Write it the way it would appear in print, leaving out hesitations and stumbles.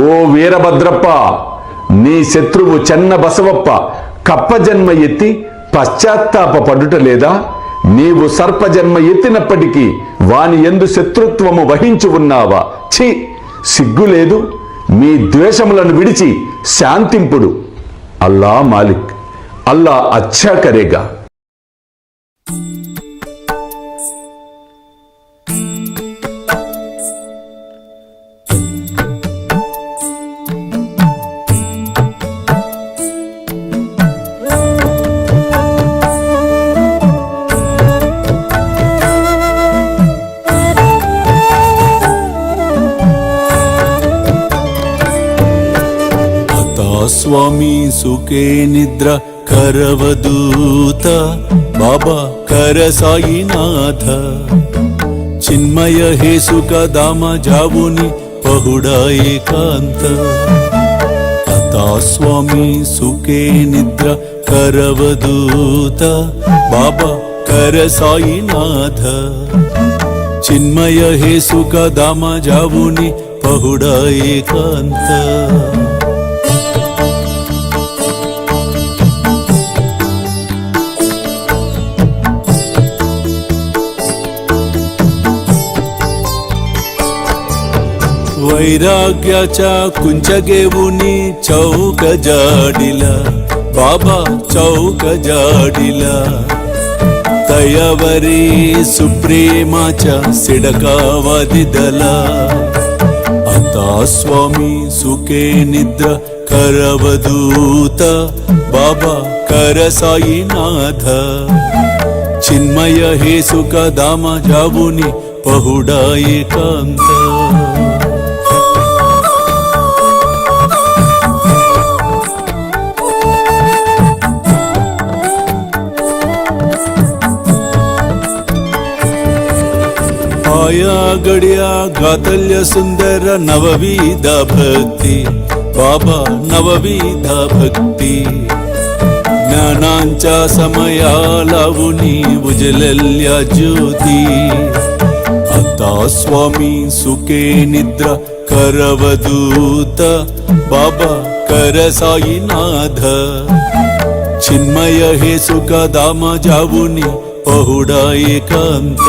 ఓ వీరభద్రప్ప, నీ శత్రువు చెన్న బసవప్ప కప్పజన్మ ఎత్తి పశ్చాత్తాప పడుట లేదా? నీవు సర్పజన్మ ఎత్తినప్పటికీ వాని యందు శత్రుత్వము వహించి ఉన్నావా? ఛీ, సిగ్గులేదు? మీ ద్వేషములను విడిచి శాంతింపుడు. అల్లా మాలిక్, అల్లా అచ్చా కరేగా. స్వామి సుఖే నిద్ర కరవదూత బాబా కర సాయినాథ చిన్మయ హే సుఖ దామ జావుని పహుడా ఏకాంత అతా స్వామి సుఖే నిద్ర కరవదూత బాబా కర సాయినాథ చిన్మయ హే సుఖ దామ జావుని పహుడా ఏకాంత वैराग्याच्या कुंचगेवुनी चौक जाडिला बाबा चौक जाडिला तयावरी सुप्रेमाच्या सिडकावादिदला आता स्वामी सुखे निद्र करवदूत बाबा कर साईनाथ चिन्मय हे सुख दामा जावुनी पहुडा एकांत आया गड्या गातल्य सुंदर नवविध भक्ती बाबा नवविध भक्ती ज्ञानांच्या समया लावुनी उजलल्या ज्योती आता स्वामी सुखे निद्रा करवदूत बाबा कर साईनाथ चिन्मय हे सुख दाम जावुनी पहुडा एकांत